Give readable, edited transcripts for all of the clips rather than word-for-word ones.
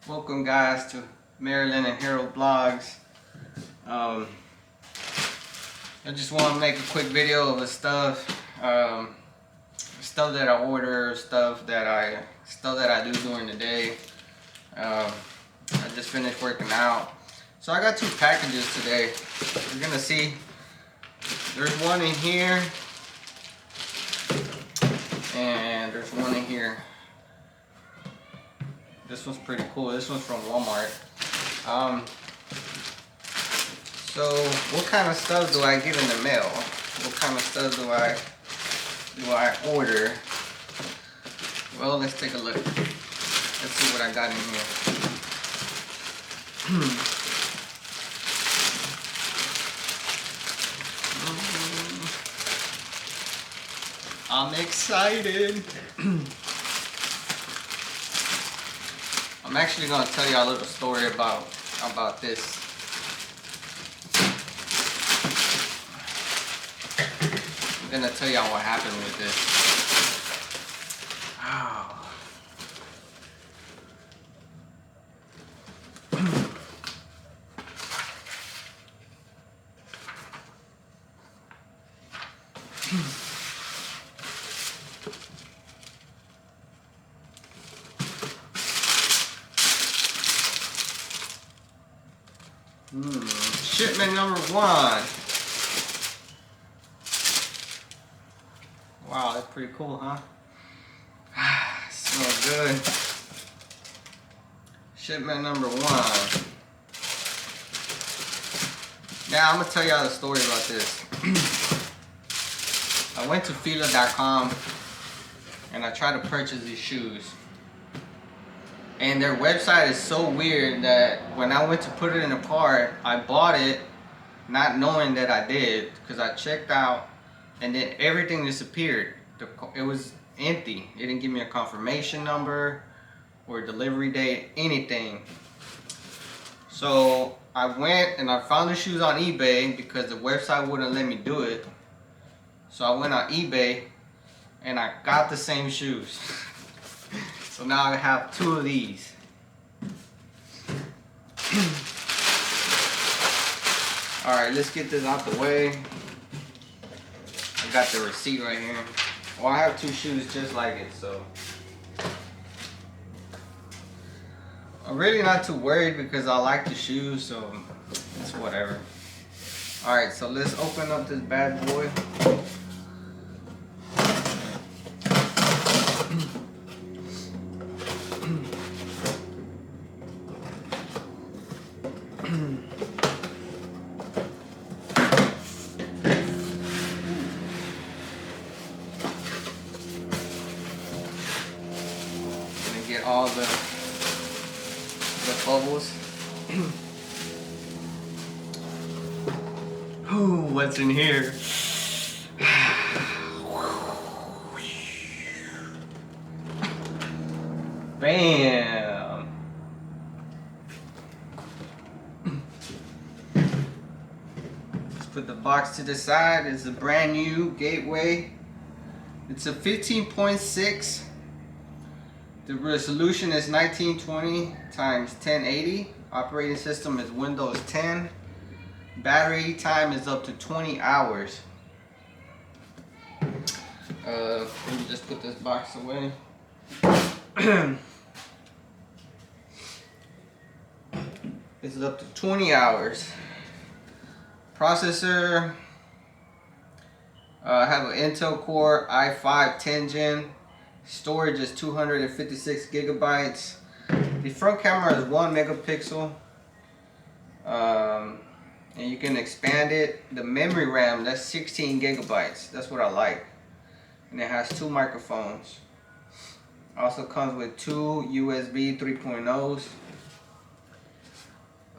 Welcome guys to Maryland and Harold Vlogs. I just want to make a quick video of the stuff that I order, stuff that I do during the day. I just finished working out, so I got 2 packages today. You're gonna see there's one in here and there's one in here. This one's pretty cool. This one's from Walmart. So what kind of stuff do I get in the mail? What kind of stuff do I order? Well, let's take a look. Let's see what I got in here. I'm excited. I'm actually going to tell you a little story about this. I'm going to tell y'all what happened with this. Wow. Shipment number 1. Wow, that's pretty cool, huh? Smells good. Shipment number 1. Now I'm gonna tell y'all the story about this. I went to Fila.com and I tried to purchase these shoes. And their website is so weird that when I went to put it in the cart, I bought it not knowing that I did, because I checked out and then everything disappeared. It was empty. It didn't give me a confirmation number or delivery date, anything. So I went and I found the shoes on eBay because the website wouldn't let me do it. So I went on eBay and I got the same shoes. So now I have 2 of these. Alright, let's get this out the way. I got the receipt right here. Well, I have 2 shoes just like it, so I'm really not too worried because I like the shoes, so it's whatever. Alright, so let's open up this bad boy. Get all the bubbles. Ooh, what's in here? Bam! Let's put the box to the side. It's a brand new Gateway. It's a 15.6. The resolution is 1920 times 1080. Operating system is Windows 10. Battery time is up to 20 hours. Let me just put this box away. This is up to 20 hours. Processor. I have an Intel Core i5 10 Gen. Storage is 256 gigabytes. The front camera is 1 megapixel. And you can expand it. The memory RAM, that's 16 gigabytes. That's what I like. And it has 2 microphones. Also comes with 2 USB 3.0s.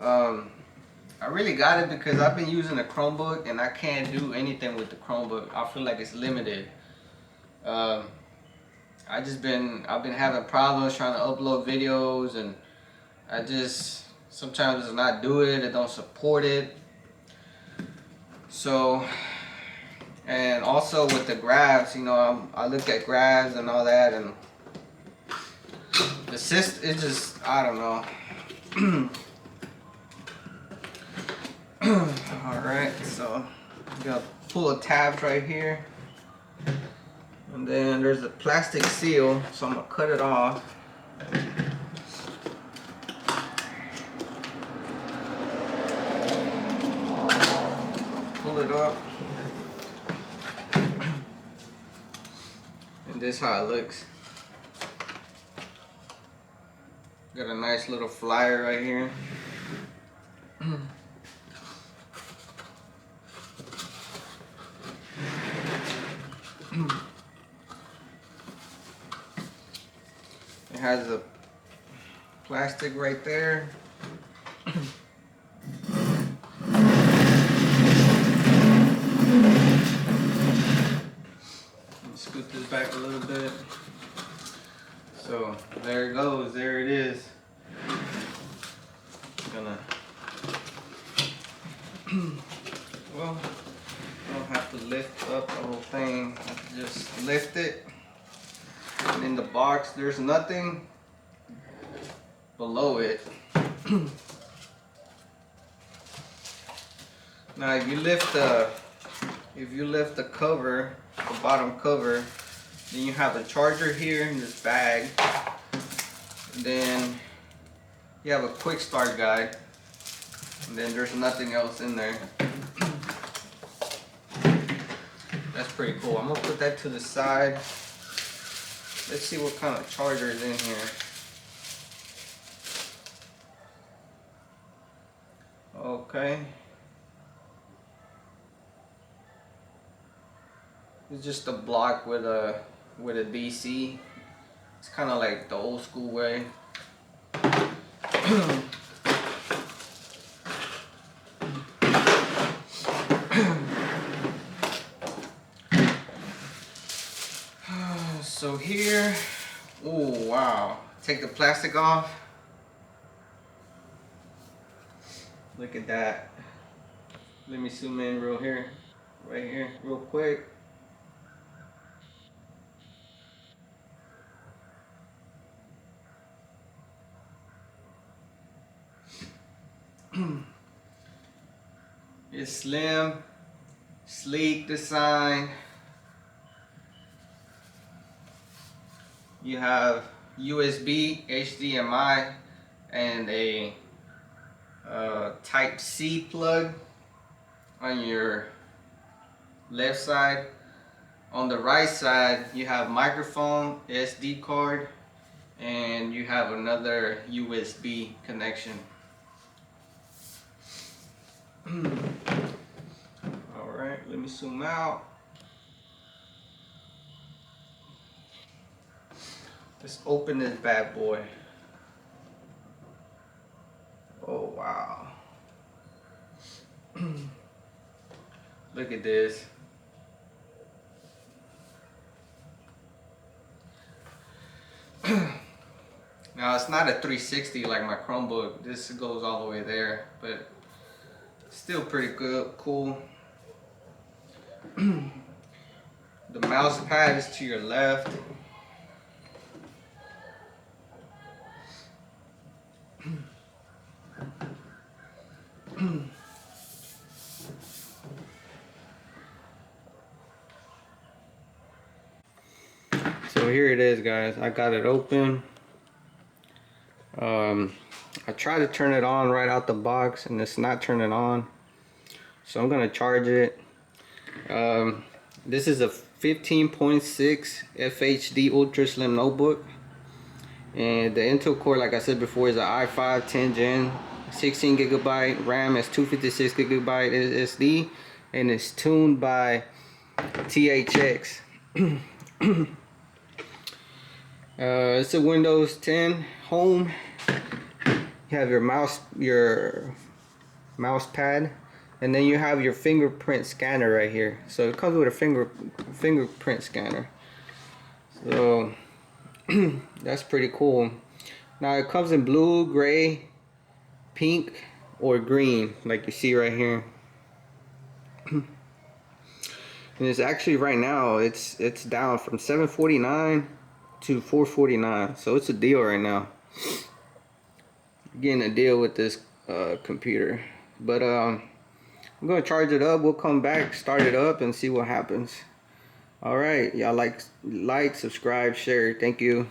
I really got it because I've been using a Chromebook and I can't do anything with the Chromebook. I feel like it's limited. I've been having problems trying to upload videos, and sometimes it's not do it, it don't support it. So, and also with the graphs, you know, I look at graphs and all that, and The system, it's just, I don't know. Alright, so you got pull a tab right here. And then there's a plastic seal, so I'm gonna cut it off. Pull it up. And this is how it looks. Got a nice little flyer right here. It has a plastic right there. Scoot this back a little bit. So there it goes, there it is. Gonna well, I don't have to lift up the whole thing. I have to just lift it. And in the box, there's nothing below it. Now, if you lift the cover, the bottom cover, then you have a charger here in this bag. And then you have a quick start guide. And then there's nothing else in there. That's pretty cool. I'm gonna put that to the side. Let's see what kind of charger is in here. Okay. It's just a block with a DC. It's kind of like the old school way. So here, oh wow, take the plastic off. Look at that. Let me zoom in right here, real quick. It's slim, sleek design. You have USB, HDMI, and a Type C plug on your left side. On the right side, you have microphone, SD card, and you have another USB connection. Alright, let me zoom out. Let's open this bad boy. Oh wow. Look at this. Now it's not a 360 like my Chromebook. This goes all the way there, but still pretty good, cool. The mouse pad is to your left. So here it is, guys. I got it open. I tried to turn it on right out the box and it's not turning on. So I'm gonna charge it. This is a 15.6 FHD Ultra Slim notebook. And the Intel core, like I said before, is an i5 10 Gen, 16 gigabyte RAM, is 256 gigabyte SSD, and it's tuned by THX. It's a Windows 10 home. You have your mouse pad, and then you have your fingerprint scanner right here. So it comes with a fingerprint scanner. So that's pretty cool. Now it comes in blue, gray, pink, or green, like you see right here. And it's actually right now it's down from $749 to $449. So it's a deal right now. Getting a deal with this computer. But I'm gonna charge it up. We'll come back, start it up, and see what happens. All right, y'all like, subscribe, share. Thank you.